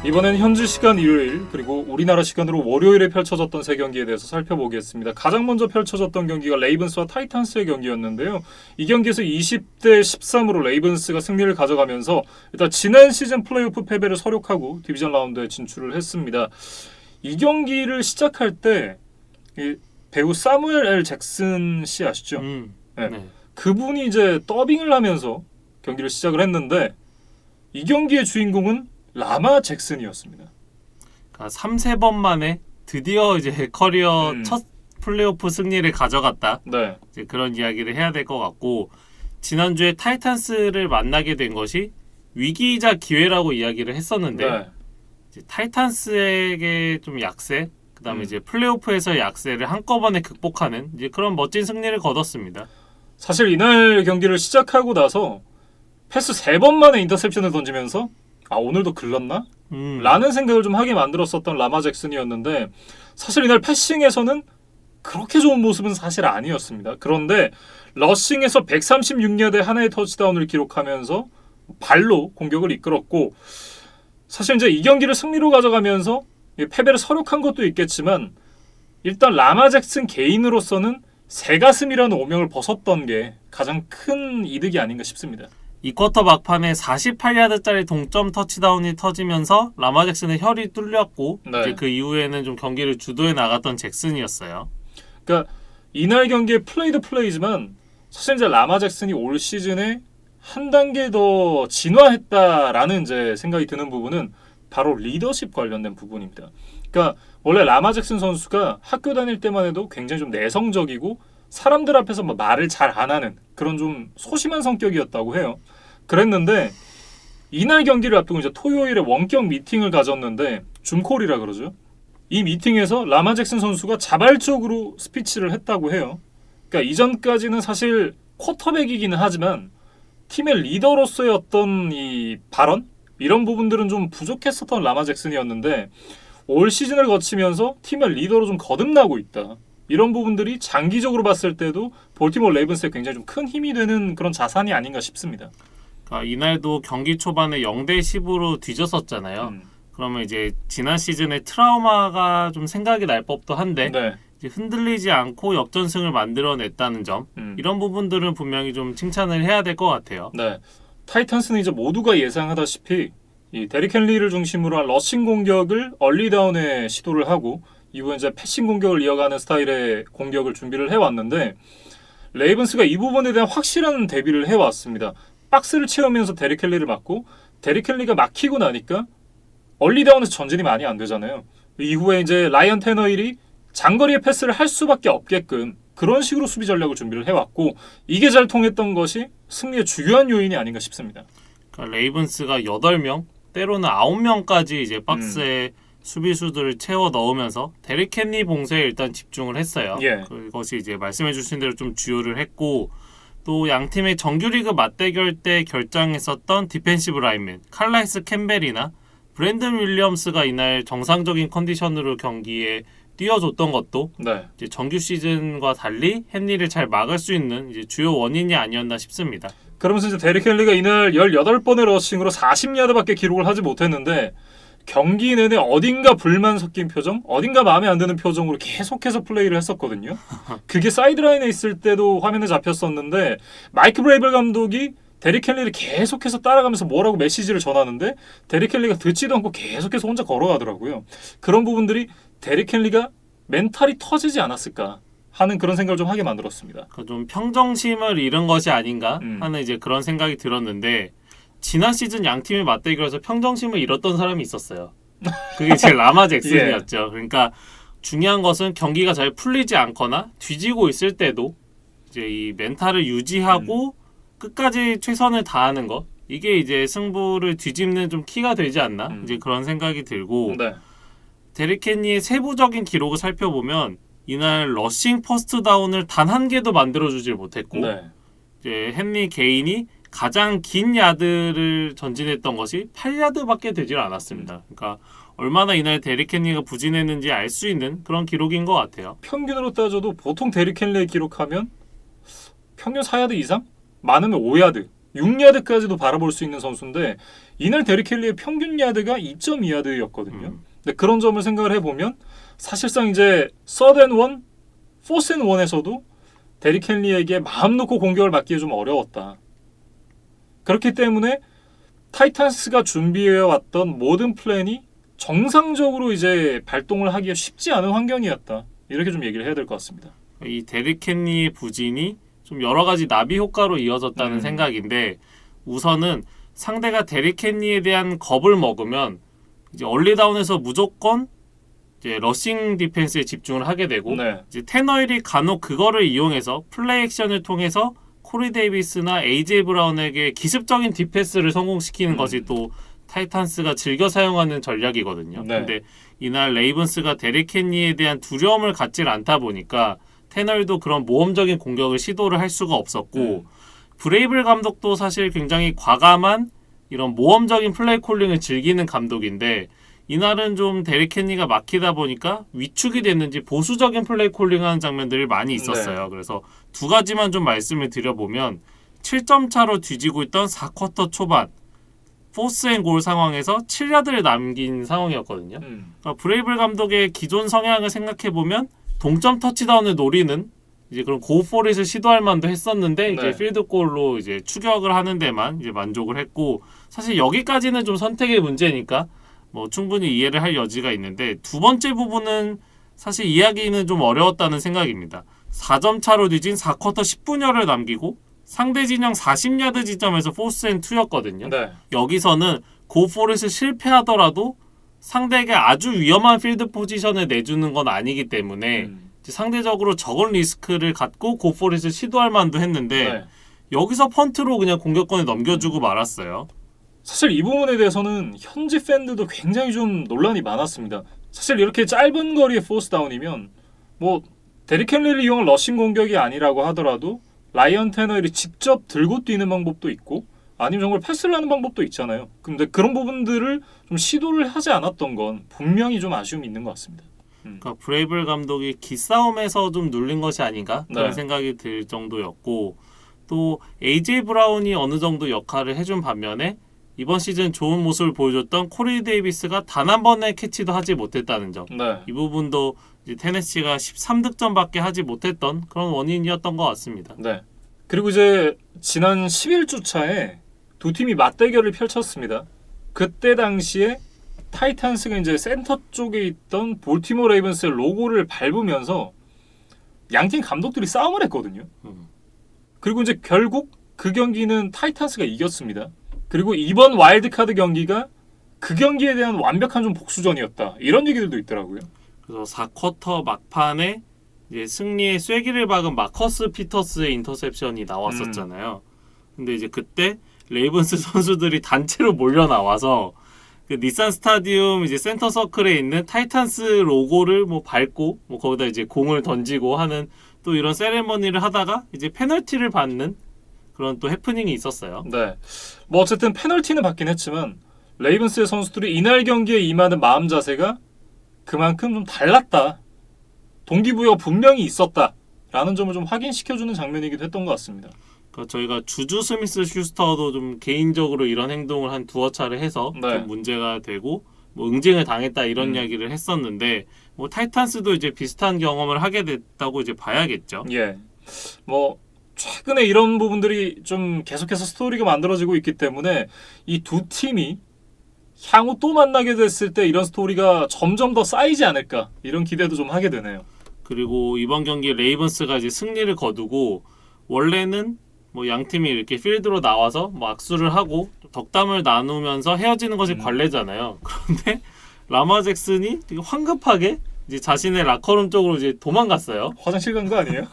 이번엔 현지 시간 일요일 그리고 우리나라 시간으로 월요일에 펼쳐졌던 세 경기에 대해서 살펴보겠습니다. 가장 먼저 펼쳐졌던 경기가 레이븐스와 타이탄스의 경기였는데요. 이 경기에서 20대 13으로 레이븐스가 승리를 가져가면서 일단 지난 시즌 플레이오프 패배를 서력하고 디비전 라운드에 진출을 했습니다. 이 경기를 시작할 때 배우 사무엘 L 잭슨 씨 아시죠? 네. 그분이 이제 더빙을 하면서 경기를 시작을 했는데 이 경기의 주인공은 라마 잭슨이었습니다. 그러니까 3-4번 만에 드디어 이제 커리어 첫 플레이오프 승리를 가져갔다. 네. 이제 그런 이야기를 해야 될 것 같고, 지난주에 타이탄스를 만나게 된 것이 위기이자 기회라고 이야기를 했었는데, 네. 이제 타이탄스에게 좀 약세, 그다음에 이제 플레이오프에서 약세를 한꺼번에 극복하는 이제 그런 멋진 승리를 거뒀습니다. 사실 이날 경기를 시작하고 나서 패스 3번 만에 인터셉션을 던지면서 오늘도 글렀나? 라는 생각을 좀 하게 만들었었던 라마 잭슨이었는데, 사실 이날 패싱에서는 그렇게 좋은 모습은 사실 아니었습니다. 그런데 러싱에서 136야드의 하나의 터치다운을 기록하면서 발로 공격을 이끌었고, 사실 이제 이 경기를 승리로 가져가면서 패배를 서력한 것도 있겠지만 일단 라마 잭슨 개인으로서는 새가슴이라는 오명을 벗었던 게 가장 큰 이득이 아닌가 싶습니다. 이 쿼터 막판에 48야드짜리 동점 터치다운이 터지면서 라마 잭슨의 혈이 뚫렸고, 네. 이제 그 이후에는 좀 경기를 주도해 나갔던 잭슨이었어요. 그러니까 이날 경기의 플레이도 플레이지만 사실 이제 라마 잭슨이 올 시즌에 한 단계 더 진화했다라는 이제 생각이 드는 부분은 바로 리더십 관련된 부분입니다. 그러니까 원래 라마 잭슨 선수가 학교 다닐 때만 해도 굉장히 좀 내성적이고 사람들 앞에서 말을 잘 안 하는 그런 좀 소심한 성격이었다고 해요. 그랬는데 이날 경기를 앞두고 이제 토요일에 원격 미팅을 가졌는데 줌콜이라 그러죠. 이 미팅에서 라마 잭슨 선수가 자발적으로 스피치를 했다고 해요. 그러니까 이전까지는 사실 쿼터백이기는 하지만 팀의 리더로서의 어떤 이 발언 이런 부분들은 좀 부족했었던 라마 잭슨이었는데 올 시즌을 거치면서 팀의 리더로 좀 거듭나고 있다. 이런 부분들이 장기적으로 봤을 때도 볼티모어 레이븐스에 굉장히 좀 큰 힘이 되는 그런 자산이 아닌가 싶습니다. 그러니까 이날도 경기 초반에 0-10으로 뒤졌었잖아요. 그러면 이제 지난 시즌의 트라우마가 좀 생각이 날 법도 한데, 네. 이제 흔들리지 않고 역전승을 만들어냈다는 점, 이런 부분들은 분명히 좀 칭찬을 해야 될 것 같아요. 네. 타이탄스는 이제 모두가 예상하다시피 이 데릭 헨리를 중심으로 한 러싱 공격을 얼리다운에 시도를 하고 이후에 이제 패싱 공격을 이어가는 스타일의 공격을 준비를 해왔는데, 레이븐스가 이 부분에 대한 확실한 대비를 해왔습니다. 박스를 채우면서 데릭 헨리를 막고, 데릭 헨리가 막히고 나니까 얼리다운에서 전진이 많이 안 되잖아요. 이후에 이제 라이언 테너힐이 장거리의 패스를 할 수밖에 없게끔 그런 식으로 수비 전략을 준비를 해왔고, 이게 잘 통했던 것이 승리의 주요한 요인이 아닌가 싶습니다. 그러니까 레이븐스가 8명, 때로는 9명까지 이제 박스에 수비수들을 채워 넣으면서 데릭 헨리 봉쇄에 일단 집중을 했어요. 예. 그것이 이제 말씀해 주신 대로 좀 주요를 했고, 또 양 팀의 정규리그 맞대결 때 결장했었던 디펜시브 라인맨 칼라이스 캠벨이나 브랜든 윌리엄스가 이날 정상적인 컨디션으로 경기에 뛰어줬던 것도 네. 이제 정규 시즌과 달리 헨리를 잘 막을 수 있는 이제 주요 원인이 아니었나 싶습니다. 그러면서 이제 데릭 헨리가 이날 18번의 러싱으로 40야드밖에 기록을 하지 못했는데, 경기 내내 어딘가 불만 섞인 표정, 어딘가 마음에 안 드는 표정으로 계속해서 플레이를 했었거든요. 그게 사이드라인에 있을 때도 화면에 잡혔었는데, 마이크 브레이블 감독이 데릭 헨리를 계속해서 따라가면서 뭐라고 메시지를 전하는데 데릭 헨리가 듣지도 않고 계속해서 혼자 걸어가더라고요. 그런 부분들이 데릭 헨리가 멘탈이 터지지 않았을까 하는 그런 생각을 좀 하게 만들었습니다. 좀 평정심을 잃은 것이 아닌가 하는 이제 그런 생각이 들었는데, 지난 시즌 양 팀의 맞대결에서 평정심을 잃었던 사람이 있었어요. 그게 제 라마 잭슨이었죠. 그러니까 중요한 것은 경기가 잘 풀리지 않거나 뒤지고 있을 때도 이제 이 멘탈을 유지하고 끝까지 최선을 다하는 것, 이게 이제 승부를 뒤집는 좀 키가 되지 않나 이제 그런 생각이 들고, 네. 데릭 헨리의 세부적인 기록을 살펴보면 이날 러싱 퍼스트 다운을 단 한 개도 만들어주질 못했고, 네. 이제 헨리 개인이 가장 긴 야드를 전진했던 것이 8야드밖에 되질 않았습니다. 그러니까 얼마나 이날 데릭 헨리가 부진했는지 알 수 있는 그런 기록인 것 같아요. 평균으로 따져도 보통 데릭 헨리의 기록하면 평균 4야드 이상? 많으면 5야드 6야드까지도 바라볼 수 있는 선수인데 이날 데릭 헨리의 평균 야드가 2.2야드였거든요. 근데 그런 점을 생각을 해보면 사실상 이제 서드앤원, 포스앤원에서도 데릭 헨리에게 마음 놓고 공격을 받기에 좀 어려웠다. 그렇기 때문에 타이탄스가 준비해왔던 모든 플랜이 정상적으로 이제 발동을 하기가 쉽지 않은 환경이었다. 이렇게 좀 얘기를 해야 될 것 같습니다. 이 데릭 헨리의 부진이 좀 여러 가지 나비 효과로 이어졌다는 생각인데 우선은 상대가 데릭 헨리에 대한 겁을 먹으면 이제 얼리다운에서 무조건 이제 러싱 디펜스에 집중을 하게 되고 네. 이제 테너힐이 간혹 그거를 이용해서 플레이 액션을 통해서 코리 데이비스나 에이제이 브라운에게 기습적인 디패스를 성공시키는 것이 또 타이탄스가 즐겨 사용하는 전략이거든요. 네. 근데 이날 레이븐스가 데릭 헨리에 대한 두려움을 갖질 않다 보니까 테널도 그런 모험적인 공격을 시도를 할 수가 없었고 브레이블 감독도 사실 굉장히 과감한 이런 모험적인 플레이 콜링을 즐기는 감독인데 이날은 좀 데릭 헨리가 막히다 보니까 위축이 됐는지 보수적인 플레이 콜링하는 장면들이 많이 있었어요. 그래서 두 가지만 좀 말씀을 드려보면 7점 차로 뒤지고 있던 4쿼터 초반 포스앤골 상황에서 7야드를 남긴 상황이었거든요. 그러니까 브레이블 감독의 기존 성향을 생각해보면 동점 터치다운을 노리는 이제 그런 고포릿을 시도할 만도 했었는데 이제 필드골로 이제 추격을 하는 데만 이제 만족을 했고 사실 여기까지는 좀 선택의 문제니까 뭐 충분히 이해를 할 여지가 있는데 두 번째 부분은 사실 이해하기는 좀 어려웠다는 생각입니다. 4점 차로 뒤진 4쿼터 10분여를 남기고 상대 진영 40야드 지점에서 포스앤투였거든요. 여기서는 고포릿을 실패하더라도 상대에게 아주 위험한 필드 포지션을 내주는 건 아니기 때문에 상대적으로 적은 리스크를 갖고 고포릿을 시도할 만도 했는데 여기서 펀트로 그냥 공격권을 넘겨주고 말았어요. 사실 이 부분에 대해서는 현지 팬들도 굉장히 좀 논란이 많았습니다. 사실 이렇게 짧은 거리의 포스다운이면 뭐 데릭 헨리를 이용한 러싱 공격이 아니라고 하더라도 라이언 테너힐이 직접 들고 뛰는 방법도 있고 아니면 정말 패스를 하는 방법도 있잖아요. 근데 그런 부분들을 좀 시도를 하지 않았던 건 분명히 좀 아쉬움이 있는 것 같습니다. 그러니까 브레이블 감독이 기싸움에서 좀 눌린 것이 아닌가 그런 생각이 들 정도였고 또 에이제이 브라운이 어느 정도 역할을 해준 반면에 이번 시즌 좋은 모습을 보여줬던 코리 데이비스가 단 한 번의 캐치도 하지 못했다는 점. 이 부분도 이제 테네시가 13득점밖에 하지 못했던 그런 원인이었던 것 같습니다. 그리고 이제 지난 11주차에 두 팀이 맞대결을 펼쳤습니다. 그때 당시에 타이탄스가 이제 센터 쪽에 있던 볼티모어 레이븐스의 로고를 밟으면서 양팀 감독들이 싸움을 했거든요. 그리고 이제 결국 그 경기는 타이탄스가 이겼습니다. 그리고 이번 와일드카드 경기가 그 경기에 대한 완벽한 좀 복수전이었다. 이런 얘기들도 있더라고요. 그래서 4쿼터 막판에 이제 승리의 쐐기를 박은 마커스 피터스의 인터셉션이 나왔었잖아요. 근데 이제 그때 레이븐스 선수들이 단체로 몰려 나와서 그 닛산 스타디움 이제 센터 서클에 있는 타이탄스 로고를 뭐 밟고 뭐 거기다 이제 공을 던지고 하는 또 이런 세레머니를 하다가 이제 페널티를 받는 그런 또 해프닝이 있었어요. 뭐 어쨌든 페널티는 받긴 했지만 레이븐스의 선수들이 이날 경기에 임하는 마음 자세가 그만큼 좀 달랐다. 동기부여가 분명히 있었다라는 점을 좀 확인시켜주는 장면이기도 했던 것 같습니다. 그러니까 저희가 주주 스미스 슈스터도 좀 개인적으로 이런 행동을 한 두어 차례 해서 좀 문제가 되고 뭐 응징을 당했다 이런 이야기를 했었는데 뭐 타이탄스도 이제 비슷한 경험을 하게 됐다고 이제 봐야겠죠. 뭐 최근에 이런 부분들이 좀 계속해서 스토리가 만들어지고 있기 때문에 이 두 팀이 향후 또 만나게 됐을 때 이런 스토리가 점점 더 쌓이지 않을까 이런 기대도 좀 하게 되네요. 그리고 이번 경기 레이븐스가 이제 승리를 거두고 원래는 뭐 양 팀이 이렇게 필드로 나와서 뭐 악수를 하고 덕담을 나누면서 헤어지는 것이 관례잖아요. 그런데 라마 잭슨이 되게 황급하게 이제 자신의 라커룸 쪽으로 이제 도망갔어요. 화장실 간 거 아니에요?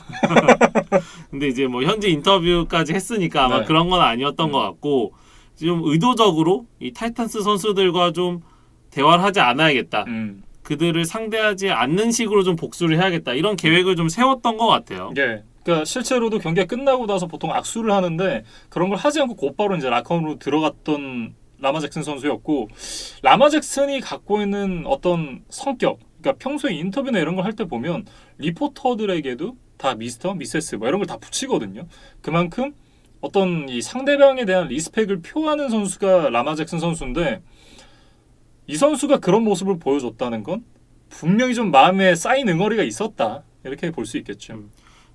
근데 이제 뭐 현지 인터뷰까지 했으니까 아마 그런 건 아니었던 것 같고 좀 의도적으로 이 타이탄스 선수들과 좀 대화를 하지 않아야겠다. 그들을 상대하지 않는 식으로 좀 복수를 해야겠다. 이런 계획을 좀 세웠던 것 같아요. 그러니까 실제로도 경기가 끝나고 나서 보통 악수를 하는데 그런 걸 하지 않고 곧바로 이제 라커룸으로 들어갔던 라마 잭슨 선수였고 라마 잭슨이 갖고 있는 어떤 성격 그러니까 평소에 인터뷰나 이런 걸 할 때 보면 리포터들에게도 다 미스터, 미세스 뭐 이런 걸 다 붙이거든요. 그만큼 어떤 이 상대방에 대한 리스펙을 표하는 선수가 라마 잭슨 선수인데 이 선수가 그런 모습을 보여줬다는 건 분명히 좀 마음에 쌓인 응어리가 있었다. 이렇게 볼 수 있겠죠.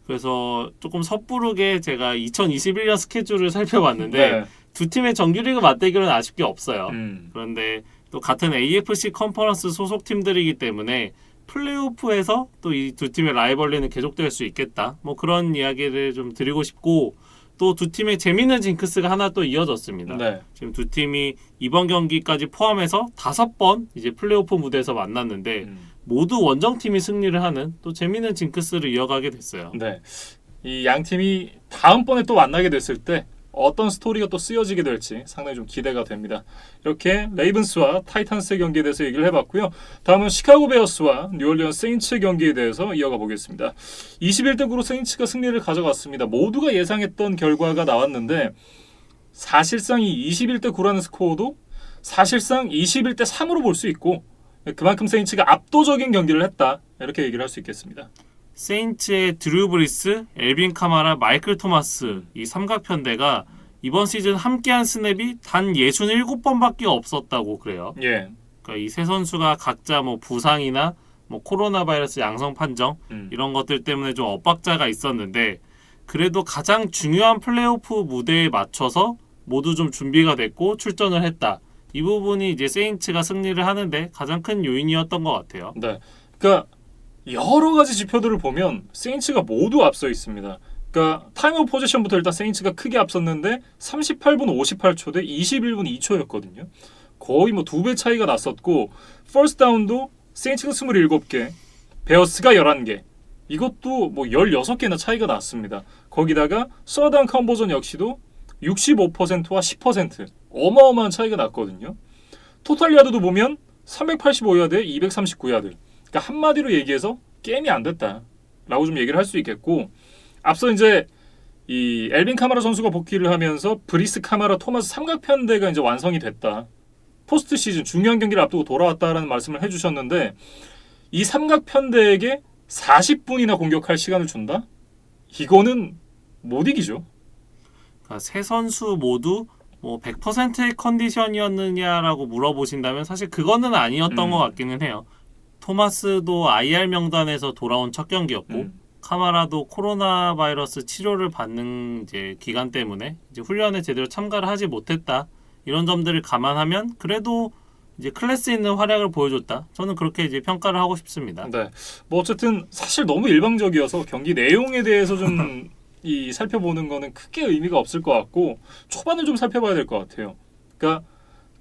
그래서 조금 섣부르게 제가 2021년 스케줄을 살펴봤는데 네. 두 팀의 정규리그 맞대결은 아쉽게 없어요. 음. 그런데 또 같은 AFC 컨퍼런스 소속 팀들이기 때문에 플레이오프에서 또 이 두 팀의 라이벌리는 계속될 수 있겠다. 뭐 그런 이야기를 좀 드리고 싶고 또 두 팀의 재밌는 징크스가 하나 또 이어졌습니다. 네. 지금 두 팀이 이번 경기까지 포함해서 5번 이제 플레이오프 무대에서 만났는데 모두 원정팀이 승리를 하는 또 재밌는 징크스를 이어가게 됐어요. 네. 이 양 팀이 다음번에 또 만나게 됐을 때 어떤 스토리가 또 쓰여지게 될지 상당히 좀 기대가 됩니다. 이렇게 레이븐스와 타이탄스의 경기에 대해서 얘기를 해봤고요. 다음은 시카고 베어스와 뉴올리언스 세인츠의 경기에 대해서 이어가 보겠습니다. 21대 9로 세인츠가 승리를 가져갔습니다. 모두가 예상했던 결과가 나왔는데 사실상 이 21대 9라는 스코어도 사실상 21대 3으로 볼 수 있고 그만큼 세인츠가 압도적인 경기를 했다. 이렇게 얘기를 할 수 있겠습니다. 세인츠의 드류 브리스, 엘빈 카마라, 마이클 토마스 이 삼각편대가 이번 시즌 함께한 스냅이 단 67번밖에 없었다고 그래요. 예. 그러니까 이 세 선수가 각자 뭐 부상이나 뭐 코로나 바이러스 양성 판정 이런 것들 때문에 좀 엇박자가 있었는데 그래도 가장 중요한 플레이오프 무대에 맞춰서 모두 좀 준비가 됐고 출전을 했다. 이 부분이 이제 세인츠가 승리를 하는데 가장 큰 요인이었던 것 같아요. 네. 그러니까 여러 가지 지표들을 보면 세인츠가 모두 앞서 있습니다. 그러니까 타임 오브 포지션부터 일단 세인츠가 크게 앞섰는데 38분 58초 대 21분 2초였거든요. 거의 뭐 2배 차이가 났었고 퍼스트 다운도 세인츠가 27개, 베어스가 11개. 이것도 뭐 16개나 차이가 났습니다. 거기다가 서다운 컨버전 역시도 65%와 10% 어마어마한 차이가 났거든요. 토탈 야드도 보면 385야드에 239야드. 그러니까 한마디로 얘기해서 게임이 안 됐다라고 좀 얘기를 할 수 있겠고 앞서 이제 이 엘빈 카마라 선수가 복귀를 하면서 브리스 카마라 토마스 삼각편대가 이제 완성이 됐다. 포스트 시즌 중요한 경기를 앞두고 돌아왔다라는 말씀을 해주셨는데 이 삼각편대에게 40분이나 공격할 시간을 준다? 이거는 못 이기죠. 그러니까 세 선수 모두 뭐 100%의 컨디션이었느냐라고 물어보신다면 사실 그거는 아니었던 것 같기는 해요. 토마스도 IR 명단에서 돌아온 첫 경기였고 카마라도 코로나 바이러스 치료를 받는 이제 기간 때문에 이제 훈련에 제대로 참가를 하지 못했다. 이런 점들을 감안하면 그래도 이제 클래스 있는 활약을 보여줬다. 저는 그렇게 이제 평가를 하고 싶습니다. 네. 뭐 어쨌든 사실 너무 일방적이어서 경기 내용에 대해서 좀 이 살펴보는 거는 크게 의미가 없을 것 같고 초반을 좀 살펴봐야 될 것 같아요. 그러니까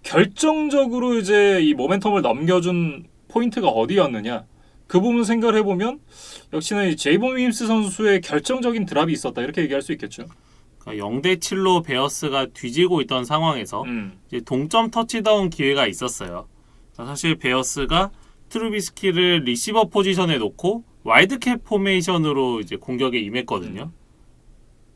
결정적으로 이제 이 모멘텀을 넘겨준 포인트가 어디였느냐 그 부분 생각을 해보면 역시나 이 제이본 윌리엄스 선수의 결정적인 드랍이 있었다 이렇게 얘기할 수 있겠죠. 그러니까 0대 7로 베어스가 뒤지고 있던 상황에서 이제 동점 터치다운 기회가 있었어요. 사실 베어스가 트루비스키를 리시버 포지션에 놓고 와이드캡 포메이션으로 이제 공격에 임했거든요.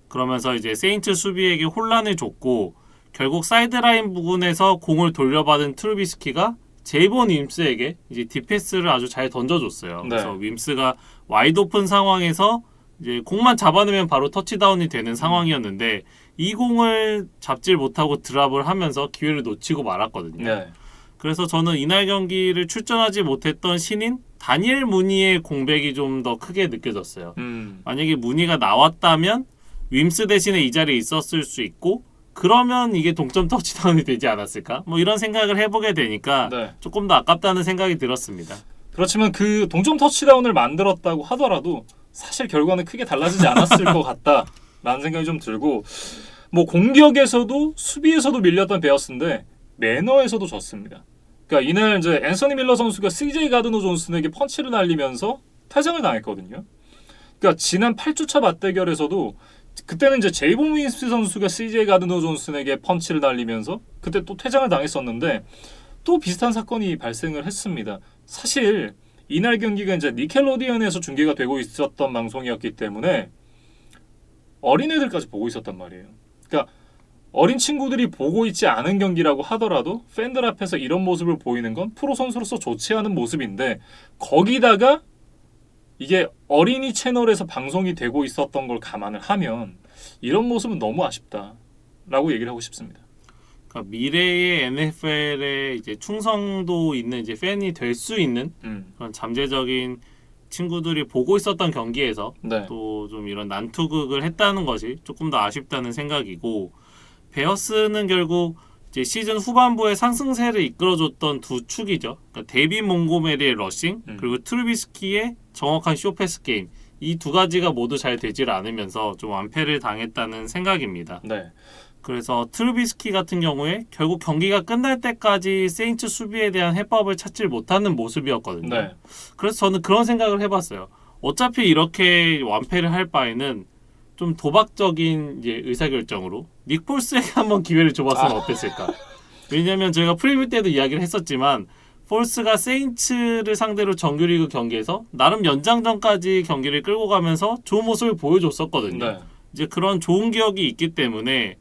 그러면서 이제 세인트 수비에게 혼란을 줬고 결국 사이드라인 부근에서 공을 돌려받은 트루비스키가 제이본 윈스에게 이제 디패스를 아주 잘 던져줬어요. 네. 그래서 윈스가 와이드 오픈 상황에서 이제 공만 잡아내면 바로 터치다운이 되는 상황이었는데 이 공을 잡질 못하고 드랍을 하면서 기회를 놓치고 말았거든요. 네. 그래서 저는 이날 경기를 출전하지 못했던 신인 다니엘 무니의 공백이 좀 더 크게 느껴졌어요. 만약에 무니가 나왔다면 윈스 대신에 이 자리에 있었을 수 있고 그러면 이게 동점 터치다운이 되지 않았을까? 뭐 이런 생각을 해보게 되니까 네. 조금 더 아깝다는 생각이 들었습니다. 그렇지만 그 동점 터치다운을 만들었다고 하더라도 사실 결과는 크게 달라지지 않았을 것 같다라는 생각이 좀 들고 뭐 공격에서도 수비에서도 밀렸던 베어스인데 매너에서도 졌습니다. 그러니까 이날 이제 앤서니 밀러 선수가 CJ 가드너 존슨에게 펀치를 날리면서 퇴장을 당했거든요. 그러니까 지난 8주차 맞대결에서도 그때는 이제 제이본 윈스 선수가 CJ 가드너 존슨에게 펀치를 날리면서 그때 또 퇴장을 당했었는데 또 비슷한 사건이 발생을 했습니다. 사실 이날 경기가 이제 니켈로디언에서 중계가 되고 있었던 방송이었기 때문에 어린애들까지 보고 있었단 말이에요. 그러니까 어린 친구들이 보고 있지 않은 경기라고 하더라도 팬들 앞에서 이런 모습을 보이는 건 프로 선수로서 좋지 않은 모습인데 거기다가 이게 어린이 채널에서 방송이 되고 있었던 걸 감안을 하면 이런 모습은 너무 아쉽다라고 얘기를 하고 싶습니다. 그러니까 미래의 NFL에 이제 충성도 있는 이제 팬이 될 수 있는 그런 잠재적인 친구들이 보고 있었던 경기에서 네. 또 좀 이런 난투극을 했다는 것이 조금 더 아쉽다는 생각이고, 베어스는 결국 이제 시즌 후반부에 상승세를 이끌어줬던 두 축이죠. 그러니까 데이빗 몽고메리의 러싱 그리고 트루비스키의 정확한 쇼패스 게임, 이 두 가지가 모두 잘 되질 않으면서 좀 완패를 당했다는 생각입니다. 네. 그래서 트루비스키 같은 경우에 결국 경기가 끝날 때까지 세인츠 수비에 대한 해법을 찾질 못하는 모습이었거든요. 네. 그래서 저는 그런 생각을 해봤어요. 어차피 이렇게 완패를 할 바에는 좀 도박적인 이제 의사결정으로 닉 폴스에게 한번 기회를 줘봤으면 어땠을까. 왜냐하면 저희가 프리뷰 때도 이야기를 했었지만 폴스가 세인츠를 상대로 정규리그 경기에서 나름 연장전까지 경기를 끌고 가면서 좋은 모습을 보여줬었거든요. 네. 이제 그런 좋은 기억이 있기 때문에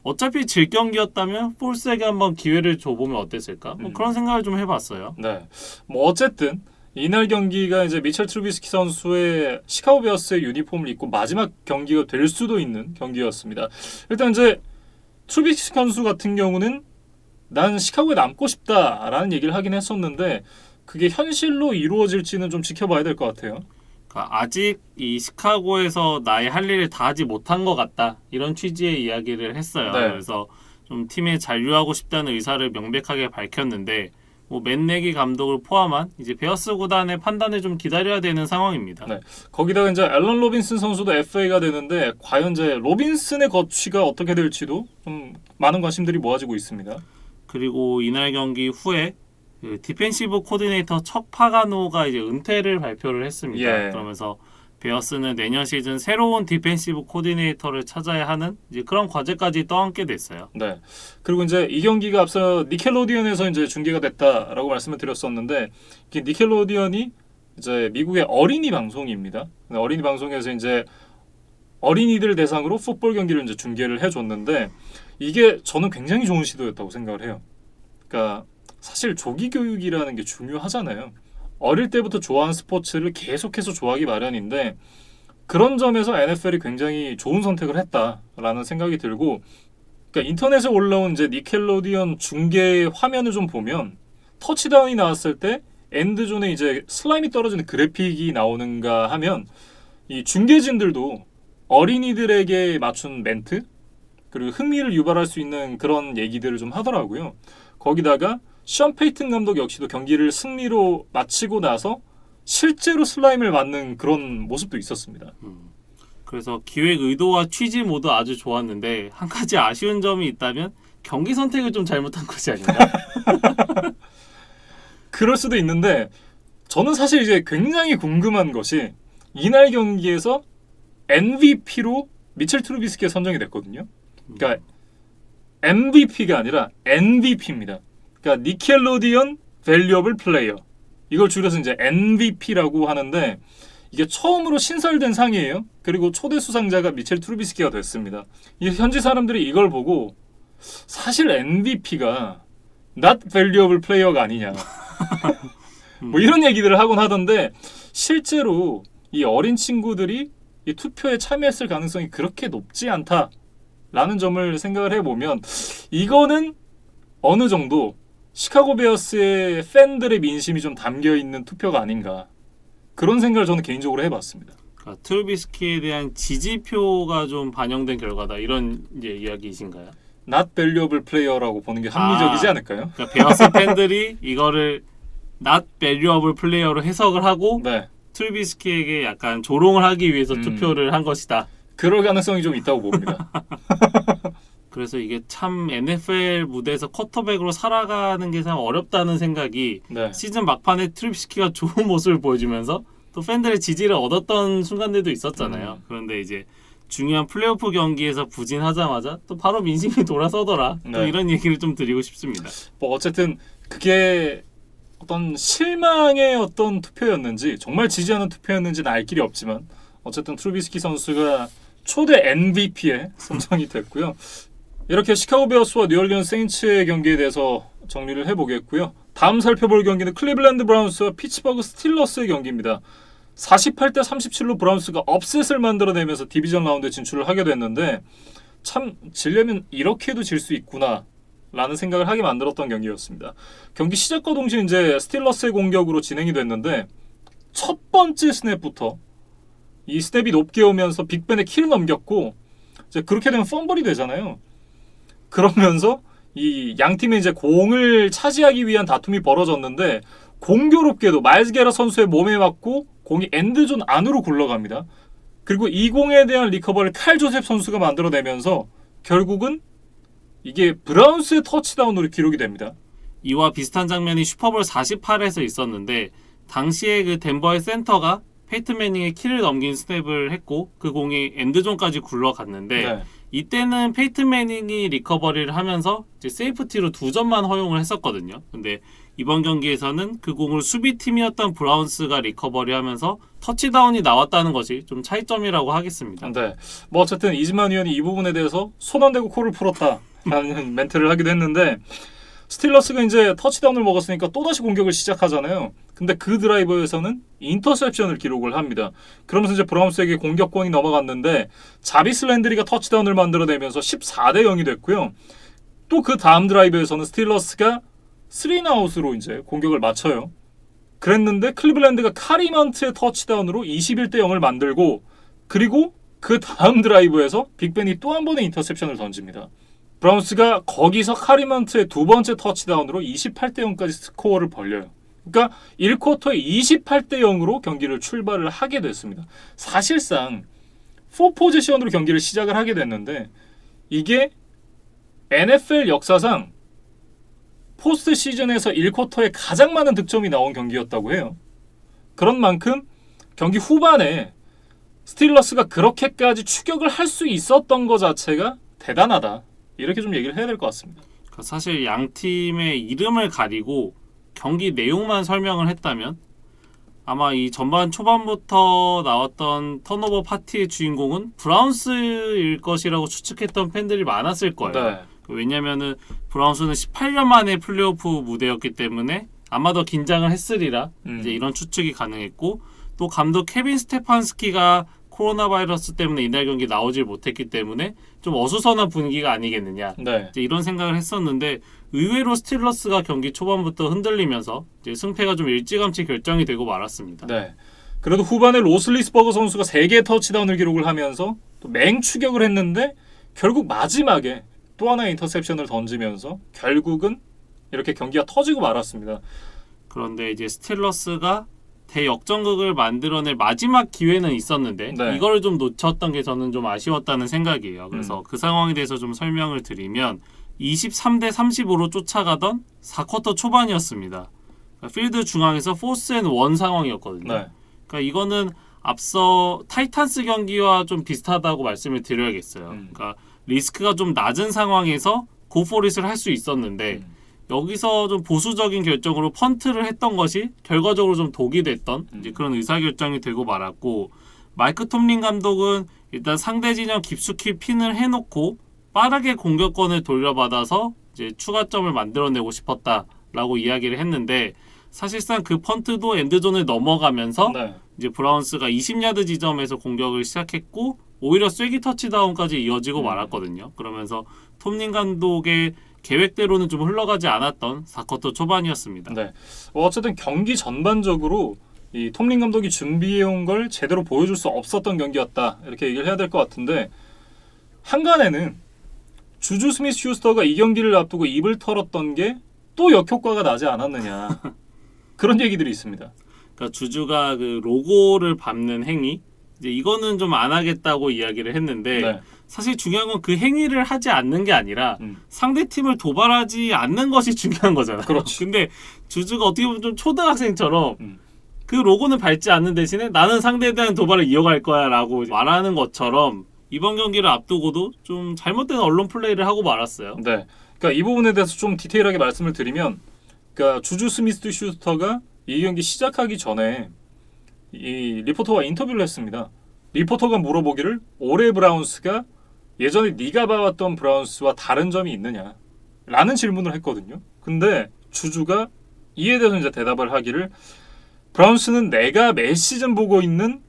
어차피 질 경기였다면 폴스에게 한번 기회를 줘보면 어땠을까? 뭐 그런 생각을 좀 해봤어요. 네. 뭐 어쨌든 이날 경기가 이제 미첼 트루비스키 선수의 시카고 베어스의 유니폼을 입고 마지막 경기가 될 수도 있는 경기였습니다. 일단 이제 트루비스키 선수 같은 경우는 난 시카고에 남고 싶다라는 얘기를 하긴 했었는데 그게 현실로 이루어질지는 좀 지켜봐야 될 것 같아요. 그러니까 아직 이 시카고에서 나의 할 일을 다 하지 못한 것 같다, 이런 취지의 이야기를 했어요. 네. 그래서 좀 팀에 잔류하고 싶다는 의사를 명백하게 밝혔는데 뭐 맨내기 감독을 포함한 이제 베어스 구단의 판단을 좀 기다려야 되는 상황입니다. 네. 거기다가 이제 앨런 로빈슨 선수도 FA가 되는데 과연 이제 로빈슨의 거취가 어떻게 될지도 좀 많은 관심들이 모아지고 있습니다. 그리고 이날 경기 후에 그 디펜시브 코디네이터 척 파가노가 이제 은퇴를 발표를 했습니다. 예. 그러면서 베어스는 내년 시즌 새로운 디펜시브 코디네이터를 찾아야 하는 이제 그런 과제까지 떠안게 됐어요. 네. 그리고 이제 이 경기가 앞서 니켈로디언에서 이제 중계가 됐다라고 말씀을 드렸었는데 이게 니켈로디언이 이제 미국의 어린이 방송입니다. 어린이 방송에서 이제 어린이들 대상으로 풋볼 경기를 이제 중계를 해줬는데 이게 저는 굉장히 좋은 시도였다고 생각을 해요. 그러니까 사실 조기 교육이라는 게 중요하잖아요. 어릴 때부터 좋아하는 스포츠를 계속해서 좋아하기 마련인데 그런 점에서 NFL이 굉장히 좋은 선택을 했다라는 생각이 들고, 그러니까 인터넷에 올라온 이제 니켈로디언 중계 화면을 좀 보면 터치다운이 나왔을 때 엔드존에 이제 슬라임이 떨어지는 그래픽이 나오는가 하면 이 중계진들도 어린이들에게 맞춘 멘트 그리고 흥미를 유발할 수 있는 그런 얘기들을 좀 하더라고요. 거기다가 션 페이튼 감독 역시도 경기를 승리로 마치고 나서 실제로 슬라임을 맞는 그런 모습도 있었습니다. 그래서 기획 의도와 취지 모두 아주 좋았는데 한 가지 아쉬운 점이 있다면 경기 선택을 좀 잘못한 것이 아닌가? 그럴 수도 있는데 저는 사실 이제 굉장히 궁금한 것이 이날 경기에서 MVP로 미첼 트루비스키가 선정이 됐거든요. 그러니까 MVP가 아니라 NVP입니다. 그러니까 니켈로디언 밸류어블 플레이어, 이걸 줄여서 이제 NVP라고 하는데 이게 처음으로 신설된 상이에요. 그리고 초대 수상자가 미첼 트루비스키가 됐습니다. 이 현지 사람들이 이걸 보고 사실 MVP가 not valuable player가 아니냐 뭐 이런 얘기들을 하곤 하던데 실제로 이 어린 친구들이 이 투표에 참여했을 가능성이 그렇게 높지 않다라는 점을 생각을 해보면 이거는 어느 정도 시카고 베어스의 팬들의 민심이 좀 담겨있는 투표가 아닌가, 그런 생각을 저는 개인적으로 해봤습니다. 그러니까 트루비스키에 대한 지지표가 좀 반영된 결과다, 이런 이제 이야기이신가요? not valuable player라고 보는 게 합리적이지 않을까요? 그러니까 베어스 팬들이 이거를 not valuable player로 해석을 하고 네. 트루비스키에게 약간 조롱을 하기 위해서 투표를 한 것이다. 그럴 가능성이 좀 있다고 봅니다. 그래서 이게 참 NFL 무대에서 쿼터백으로 살아가는 게 참 어렵다는 생각이, 네. 시즌 막판에 트루비스키가 좋은 모습을 보여주면서 또 팬들의 지지를 얻었던 순간들도 있었잖아요. 그런데 이제 중요한 플레이오프 경기에서 부진하자마자 또 바로 민심이 돌아서더라. 또 네. 이런 얘기를 좀 드리고 싶습니다. 뭐 어쨌든 그게 어떤 실망의 어떤 투표였는지 정말 지지하는 투표였는지는 알 길이 없지만 어쨌든 트루비스키 선수가 초대 MVP에 선정이 됐고요. 이렇게 시카고 베어스와 뉴올리언 세인츠의 경기에 대해서 정리를 해보겠고요. 다음 살펴볼 경기는 클리블랜드 브라운스와 피츠버그 스틸러스의 경기입니다. 48대 37로 브라운스가 업셋을 만들어내면서 디비전 라운드에 진출을 하게 됐는데 참 지려면 이렇게도 질 수 있구나 라는 생각을 하게 만들었던 경기였습니다. 경기 시작과 동시에 이제 스틸러스의 공격으로 진행이 됐는데 첫 번째 스냅부터 이 스냅이 높게 오면서 빅벤의 킬을 넘겼고 이제 그렇게 되면 펌블이 되잖아요. 그러면서 이 양 팀의 이제 공을 차지하기 위한 다툼이 벌어졌는데 공교롭게도 마일스 게러 선수의 몸에 맞고 공이 엔드존 안으로 굴러갑니다. 그리고 이 공에 대한 리커버를 칼 조셉 선수가 만들어내면서 결국은 이게 브라운스의 터치다운으로 기록이 됩니다. 이와 비슷한 장면이 슈퍼볼 48에서 있었는데 당시에 그 덴버의 센터가 페이튼 매닝의 키를 넘긴 스냅을 했고 그 공이 엔드존까지 굴러갔는데 네. 이때는 페이튼 매닝이 리커버리를 하면서 이제 세이프티로 2점만 허용을 했었거든요. 근데 이번 경기에서는 그 공을 수비팀이었던 브라운스가 리커버리하면서 터치다운이 나왔다는 것이 좀 차이점이라고 하겠습니다. 네. 뭐 어쨌든 이즈만 위원이 이 부분에 대해서 손 안 대고 코를 풀었다라는 멘트를 하기도 했는데 스틸러스가 이제 터치다운을 먹었으니까 또다시 공격을 시작하잖아요. 근데 그 드라이버에서는 인터셉션을 기록을 합니다. 그러면서 이제 브라운스에게 공격권이 넘어갔는데 자비스 랜드리가 터치다운을 만들어내면서 14대 0이 됐고요. 또 그 다음 드라이브에서는 스틸러스가 3아웃으로 이제 공격을 마쳐요. 그랬는데 클리블랜드가 카리먼트의 터치다운으로 21대 0을 만들고 그리고 그 다음 드라이브에서 빅벤이 또 한 번의 인터셉션을 던집니다. 브라운스가 거기서 카리먼트의 두 번째 터치다운으로 28대 0까지 스코어를 벌려요. 그러니까 1쿼터에 28대 0으로 경기를 출발을 하게 됐습니다. 사실상 4포지션으로 경기를 시작을 하게 됐는데 이게 NFL 역사상 포스트 시즌에서 1쿼터에 가장 많은 득점이 나온 경기였다고 해요. 그런 만큼 경기 후반에 스틸러스가 그렇게까지 추격을 할 수 있었던 것 자체가 대단하다. 이렇게 좀 얘기를 해야 될 것 같습니다. 사실 양 팀의 이름을 가리고 경기 내용만 설명을 했다면 아마 이 전반 초반부터 나왔던 턴오버 파티의 주인공은 브라운스일 것이라고 추측했던 팬들이 많았을 거예요. 네. 왜냐면은 브라운스는 18년 만에 플레이오프 무대였기 때문에 아마 더 긴장을 했으리라 이제 이런 추측이 가능했고 또 감독 케빈 스테판스키가 코로나 바이러스 때문에 이날 경기 나오질 못했기 때문에 좀 어수선한 분위기가 아니겠느냐 네. 이제 이런 생각을 했었는데 의외로 스틸러스가 경기 초반부터 흔들리면서 이제 승패가 좀 일찌감치 결정이 되고 말았습니다. 네. 그래도 후반에 로슬리스버거 선수가 3개의 터치다운을 기록을 하면서 또 맹추격을 했는데 결국 마지막에 또 하나의 인터셉션을 던지면서 결국은 이렇게 경기가 터지고 말았습니다. 그런데 이제 스틸러스가 대역전극을 만들어낼 마지막 기회는 있었는데 네. 이걸 좀 놓쳤던 게 저는 좀 아쉬웠다는 생각이에요. 그래서 그 상황에 대해서 좀 설명을 드리면 23대 35로 쫓아가던 4쿼터 초반이었습니다. 그러니까 필드 중앙에서 포스 앤 원 상황이었거든요. 네. 그러니까 이거는 앞서 타이탄스 경기와 좀 비슷하다고 말씀을 드려야겠어요. 그러니까 리스크가 좀 낮은 상황에서 고포릿을 할 수 있었는데 여기서 좀 보수적인 결정으로 펀트를 했던 것이 결과적으로 좀 독이 됐던 이제 그런 의사결정이 되고 말았고 마이크 톰린 감독은 일단 상대 진영 깊숙이 핀을 해놓고 빠르게 공격권을 돌려받아서 이제 추가점을 만들어내고 싶었다라고 이야기를 했는데 사실상 그 펀트도 엔드존을 넘어가면서 네. 이제 브라운스가 20야드 지점에서 공격을 시작했고 오히려 쐐기 터치다운까지 이어지고 말았거든요. 그러면서 톰린 감독의 계획대로는 좀 흘러가지 않았던 4쿼터 초반이었습니다. 네. 어쨌든 경기 전반적으로 이 톰린 감독이 준비해온 걸 제대로 보여줄 수 없었던 경기였다. 이렇게 얘기를 해야 될 것 같은데 한간에는 주주 스미스 슈스터가 이 경기를 앞두고 입을 털었던 게 또 역효과가 나지 않았느냐. 그런 얘기들이 있습니다. 그러니까 주주가 그 로고를 밟는 행위 이제 이거는 좀 안 하겠다고 이야기를 했는데 네. 사실 중요한 건 그 행위를 하지 않는 게 아니라 상대 팀을 도발하지 않는 것이 중요한 거잖아요. 그렇지. 근데 주주가 어떻게 보면 좀 초등학생처럼 그 로고는 밟지 않는 대신에 나는 상대에 대한 도발을 이어갈 거야 라고 말하는 것처럼 이번 경기를 앞두고도 좀 잘못된 언론 플레이를 하고 말았어요. 네. 그러니까 이 부분에 대해서 좀 디테일하게 말씀을 드리면 그러니까 주주 스미스 슈스터가 이 경기 시작하기 전에 이 리포터와 인터뷰를 했습니다. 리포터가 물어보기를 올해 브라운스가 예전에 네가 봐왔던 브라운스와 다른 점이 있느냐 라는 질문을 했거든요. 근데 주주가 이에 대해서 이제 대답을 하기를 브라운스는 내가 매 시즌 보고 있는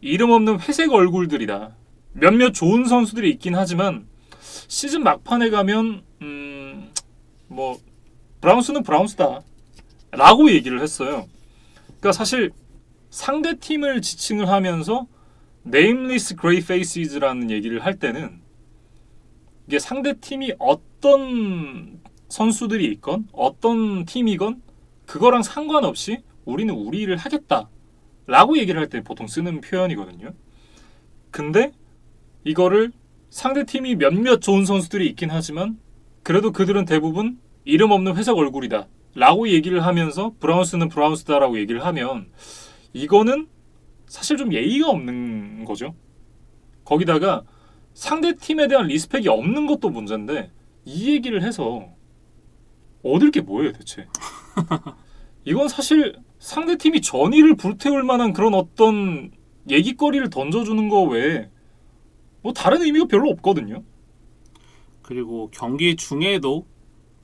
이름 없는 회색 얼굴들이다. 몇몇 좋은 선수들이 있긴 하지만 시즌 막판에 가면 뭐 브라운스는 브라운스다 라고 얘기를 했어요. 그러니까 사실 상대 팀을 지칭을 하면서 Nameless Grey Faces라는 얘기를 할 때는 이게 상대 팀이 어떤 선수들이 있건 어떤 팀이건 그거랑 상관없이 우리는 우리 일을 하겠다 라고 얘기를 할 때 보통 쓰는 표현이거든요. 근데 이거를 상대 팀이 몇몇 좋은 선수들이 있긴 하지만 그래도 그들은 대부분 이름 없는 회색 얼굴이다 라고 얘기를 하면서 브라운스는 브라운스다 라고 얘기를 하면 이거는 사실 좀 예의가 없는 거죠. 거기다가 상대 팀에 대한 리스펙이 없는 것도 문제인데 이 얘기를 해서 얻을 게 뭐예요 대체. 이건 사실 상대 팀이 전의를 불태울 만한 그런 어떤 얘기거리를 던져주는 거 외에 뭐 다른 의미가 별로 없거든요. 그리고 경기 중에도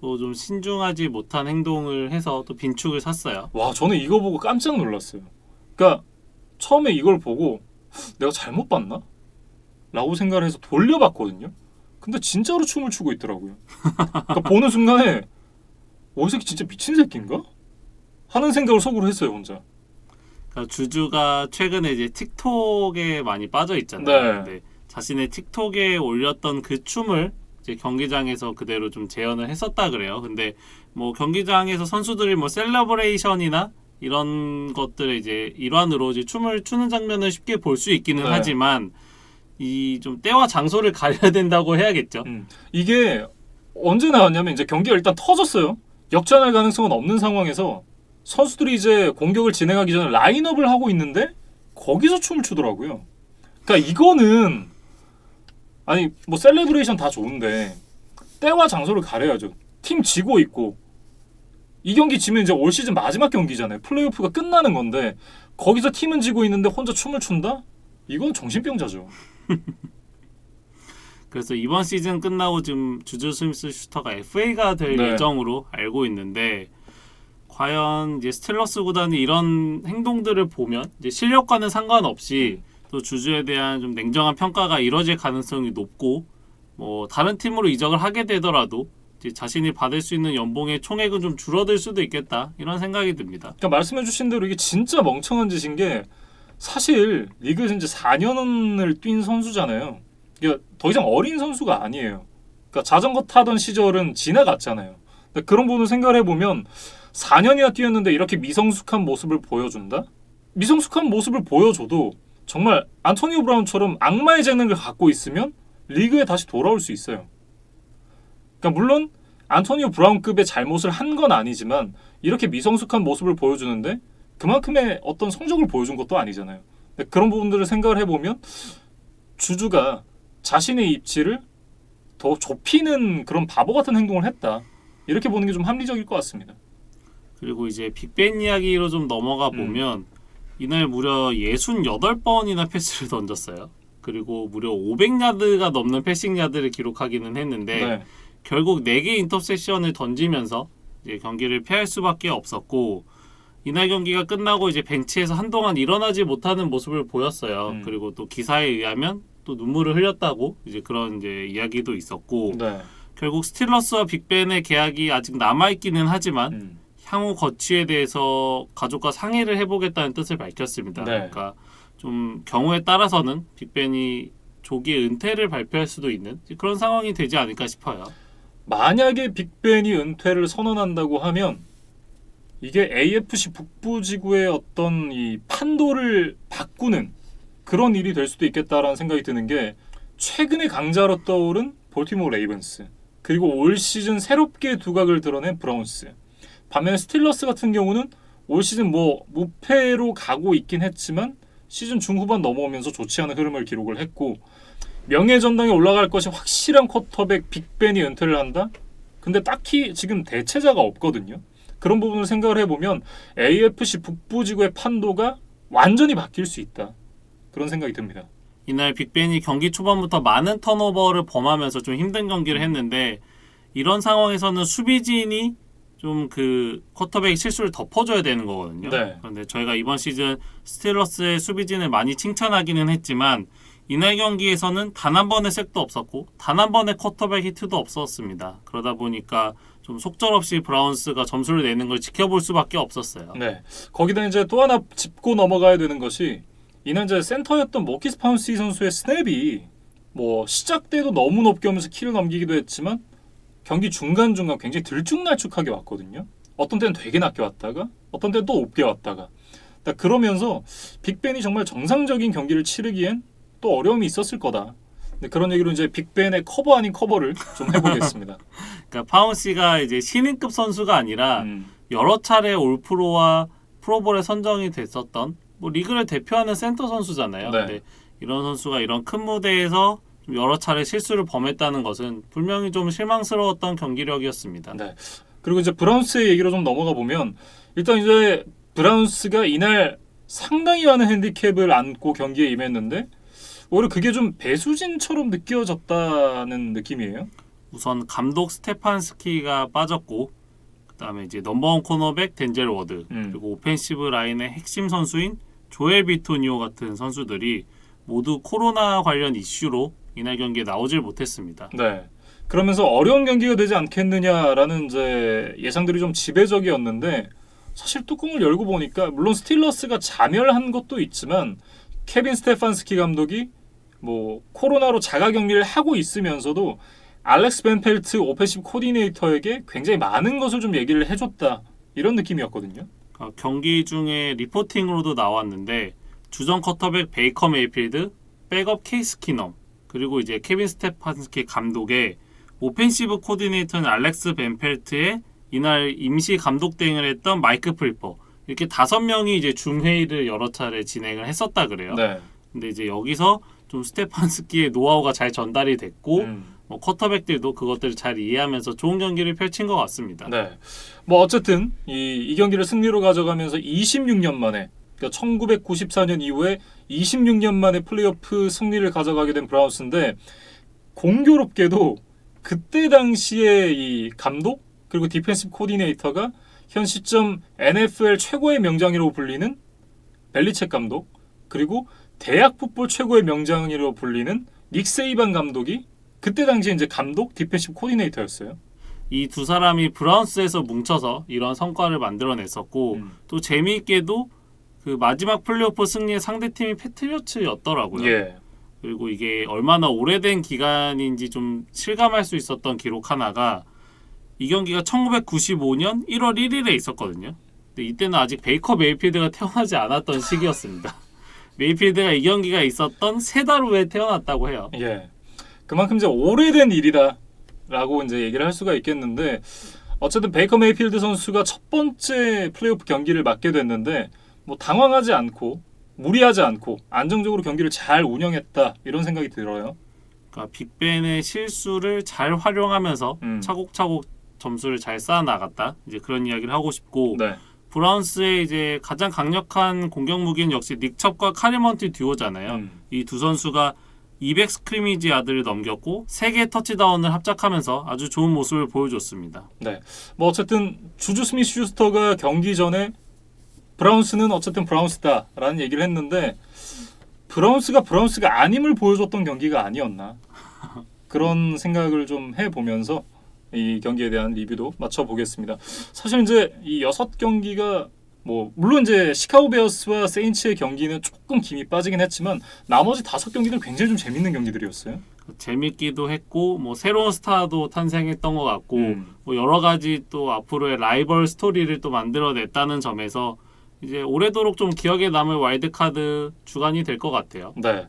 또 좀 신중하지 못한 행동을 해서 또 빈축을 샀어요. 와, 저는 이거 보고 깜짝 놀랐어요. 그러니까 처음에 이걸 보고 내가 잘못 봤나? 라고 생각을 해서 돌려봤거든요. 근데 진짜로 춤을 추고 있더라고요. 그러니까 보는 순간에 이 새끼 진짜 미친 새끼인가? 하는 생각을 속으로 했어요 혼자. 그러니까 주주가 최근에 이제 틱톡에 많이 빠져 있잖아요. 네. 근데 자신의 틱톡에 올렸던 그 춤을 이제 경기장에서 그대로 좀 재현을 했었다 그래요. 근데 뭐 경기장에서 선수들이 뭐 셀러브레이션이나 이런 것들의 이제 일환으로 이제 춤을 추는 장면을 쉽게 볼 수 있기는 네. 하지만 이 좀 때와 장소를 가려야 된다고 해야겠죠. 이게 언제 나왔냐면 이제 경기가 일단 터졌어요. 역전할 가능성은 없는 상황에서 선수들이 이제 공격을 진행하기 전에 라인업을 하고 있는데 거기서 춤을 추더라고요. 그러니까 이거는 아니 뭐 셀레브레이션 다 좋은데 때와 장소를 가려야죠. 팀 지고 있고 이 경기 지면 이제 올 시즌 마지막 경기잖아요. 플레이오프가 끝나는 건데 거기서 팀은 지고 있는데 혼자 춤을 춘다? 이건 정신병자죠. 그래서 이번 시즌 끝나고 지금 주주 스미스 슈터가 FA가 될 네. 예정으로 알고 있는데 과연 이제 스틸러스 구단이 이런 행동들을 보면 이제 실력과는 상관없이 또 주주에 대한 좀 냉정한 평가가 이뤄질 가능성이 높고 뭐 다른 팀으로 이적을 하게 되더라도 이제 자신이 받을 수 있는 연봉의 총액은 좀 줄어들 수도 있겠다 이런 생각이 듭니다. 그러니까 말씀해주신 대로 이게 진짜 멍청한 짓인 게 사실 리그에서 이제 4년을 뛴 선수잖아요. 그러니까 더 이상 어린 선수가 아니에요. 그러니까 자전거 타던 시절은 지나갔잖아요. 그러니까 그런 부분을 생각을 해보면 4년이나 뛰었는데 이렇게 미성숙한 모습을 보여준다? 미성숙한 모습을 보여줘도 정말 안토니오 브라운처럼 악마의 재능을 갖고 있으면 리그에 다시 돌아올 수 있어요. 그러니까 물론 안토니오 브라운급의 잘못을 한 건 아니지만 이렇게 미성숙한 모습을 보여주는데 그만큼의 어떤 성적을 보여준 것도 아니잖아요. 근데 그런 부분들을 생각을 해보면 주주가 자신의 입지를 더 좁히는 그런 바보 같은 행동을 했다. 이렇게 보는 게 좀 합리적일 것 같습니다. 그리고 이제 빅벤 이야기로 좀 넘어가 보면 이날 무려 68번이나 패스를 던졌어요. 그리고 무려 500야드가 넘는 패싱 야드를 기록하기는 했는데 네. 결국 4개 인터셉션을 던지면서 이제 경기를 패할 수밖에 없었고 이날 경기가 끝나고 이제 벤치에서 한동안 일어나지 못하는 모습을 보였어요. 그리고 또 기사에 의하면 또 눈물을 흘렸다고 이제 그런 이제 이야기도 있었고 네. 결국 스틸러스와 빅벤의 계약이 아직 남아있기는 하지만 향후 거취에 대해서 가족과 상의를 해보겠다는 뜻을 밝혔습니다. 네. 그러니까 좀 경우에 따라서는 빅벤이 조기 은퇴를 발표할 수도 있는 그런 상황이 되지 않을까 싶어요. 만약에 빅벤이 은퇴를 선언한다고 하면 이게 AFC 북부지구의 어떤 이 판도를 바꾸는 그런 일이 될 수도 있겠다라는 생각이 드는 게 최근의 강자로 떠오른 볼티모어 레이븐스 그리고 올 시즌 새롭게 두각을 드러낸 브라운스 반면에 스틸러스 같은 경우는 올 시즌 뭐 무패로 가고 있긴 했지만 시즌 중후반 넘어오면서 좋지 않은 흐름을 기록을 했고 명예전당에 올라갈 것이 확실한 쿼터백 빅벤이 은퇴를 한다? 근데 딱히 지금 대체자가 없거든요. 그런 부분을 생각을 해보면 AFC 북부지구의 판도가 완전히 바뀔 수 있다. 그런 생각이 듭니다. 이날 빅벤이 경기 초반부터 많은 턴오버를 범하면서 좀 힘든 경기를 했는데 이런 상황에서는 수비진이 좀 그 쿼터백 실수를 덮어줘야 되는 거거든요. 네. 그런데 저희가 이번 시즌 스틸러스의 수비진을 많이 칭찬하기는 했지만 이날 경기에서는 단 한 번의 색도 없었고 단 한 번의 쿼터백 히트도 없었습니다. 그러다 보니까 좀 속절없이 브라운스가 점수를 내는 걸 지켜볼 수밖에 없었어요. 네. 거기다 이제 또 하나 짚고 넘어가야 되는 것이 이날 이제 센터였던 머키스 파운시 선수의 스냅이 뭐 시작 때도 너무 높게 오면서 키를 넘기기도 했지만 경기 중간중간 굉장히 들쭉날쭉하게 왔거든요. 어떤 때는 되게 낮게 왔다가 어떤 때는 또 높게 왔다가 그러면서 빅벤이 정말 정상적인 경기를 치르기엔 또 어려움이 있었을 거다. 그런 얘기로 이제 빅벤의 커버 아닌 커버를 좀 해보겠습니다. 그러니까 파운시가 이제 신인급 선수가 아니라 여러 차례 올프로와 프로볼에 선정이 됐었던 뭐 리그를 대표하는 센터 선수잖아요. 네. 근데 이런 선수가 이런 큰 무대에서 여러 차례 실수를 범했다는 것은 분명히 좀 실망스러웠던 경기력이었습니다. 네. 그리고 이제 브라운스의 얘기로 좀 넘어가 보면 일단 이제 브라운스가 이날 상당히 많은 핸디캡을 안고 경기에 임했는데 오히려 그게 좀 배수진처럼 느껴졌다는 느낌이에요. 우선 감독 스테판스키가 빠졌고 그다음에 이제 넘버원 코너백 덴젤 워드 그리고 오펜시브 라인의 핵심 선수인 조엘 비토니오 같은 선수들이 모두 코로나 관련 이슈로 이날 경기에 나오질 못했습니다. 네. 그러면서 어려운 경기가 되지 않겠느냐라는 이제 예상들이 좀 지배적이었는데 사실 뚜껑을 열고 보니까 물론 스틸러스가 자멸한 것도 있지만 케빈 스테판스키 감독이 뭐 코로나로 자가격리를 하고 있으면서도 알렉스 벤펠트 오펜시브 코디네이터에게 굉장히 많은 것을 좀 얘기를 해줬다 이런 느낌이었거든요. 경기 중에 리포팅으로도 나왔는데 주전 쿼터백 베이커 메이필드, 백업 케이스 키넘 그리고 이제 케빈 스테판스키 감독의 오펜시브 코디네이터는 알렉스 벤펠트의 이날 임시 감독 대행을 했던 마이크 프리퍼 이렇게 5명이 이제 줌 회의를 여러 차례 진행을 했었다 그래요. 네. 근데 이제 여기서 좀 스테판스키의 노하우가 잘 전달이 됐고 뭐 쿼터백들도 그것들을 잘 이해하면서 좋은 경기를 펼친 것 같습니다. 네. 뭐 어쨌든 이 경기를 승리로 가져가면서 26년 만에 그러니까 1994년 이후에 26년 만에 플레이오프 승리를 가져가게 된 브라운스인데 공교롭게도 그때 당시에 이 감독 그리고 디펜시브 코디네이터가 현 시점 NFL 최고의 명장이라고 불리는 벨리책 감독 그리고 대학 풋볼 최고의 명장이라고 불리는 닉 세이반 감독이 그때 당시에 이제 감독 디펜시브 코디네이터였어요. 이 두 사람이 브라운스에서 뭉쳐서 이런 성과를 만들어냈었고 또 재미있게도 그 마지막 플레이오프 승리의 상대팀이 패트리어츠였더라고요. 예. 그리고 이게 얼마나 오래된 기간인지 좀 실감할 수 있었던 기록 하나가 이 경기가 1995년 1월 1일에 있었거든요. 근데 이때는 아직 베이커 메이필드가 태어나지 않았던 시기였습니다. 메이필드가 이 경기가 있었던 3달 후에 태어났다고 해요. 예. 그만큼 이제 오래된 일이다라고 이제 얘기를 할 수가 있겠는데 어쨌든 베이커 메이필드 선수가 첫 번째 플레이오프 경기를 맡게 됐는데 뭐 당황하지 않고 무리하지 않고 안정적으로 경기를 잘 운영했다 이런 생각이 들어요. 그러니까 빅벤의 실수를 잘 활용하면서 차곡차곡 점수를 잘 쌓아 나갔다. 이제 그런 이야기를 하고 싶고 네. 브라운스의 이제 가장 강력한 공격 무기는 역시 닉첩과 카리먼티 듀오잖아요. 이 두 선수가 200 스크리미지 야드를 넘겼고 3개의 터치다운을 합작하면서 아주 좋은 모습을 보여줬습니다. 네. 뭐 어쨌든 주주 스미스 슈스터가 경기 전에 브라운스는 어쨌든 브라운스다라는 얘기를 했는데 브라운스가 아님을 보여줬던 경기가 아니었나 그런 생각을 좀 해보면서 이 경기에 대한 리뷰도 맞춰보겠습니다. 사실 이제 이 6경기가 뭐 물론 이제 시카고 베어스와 세인츠의 경기는 조금 김이 빠지긴 했지만 나머지 5경기들 굉장히 좀 재밌는 경기들이었어요. 재밌기도 했고 뭐 새로운 스타도 탄생했던 것 같고 뭐 여러 가지 또 앞으로의 라이벌 스토리를 또 만들어냈다는 점에서 이제 오래도록 좀 기억에 남을 와일드카드 주간이 될 것 같아요. 네,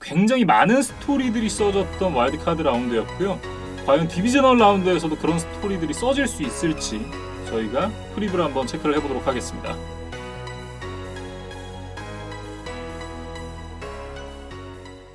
굉장히 많은 스토리들이 써졌던 와일드카드 라운드였고요. 과연 디비저널 라운드에서도 그런 스토리들이 써질 수 있을지 저희가 프리뷰를 한번 체크를 해보도록 하겠습니다.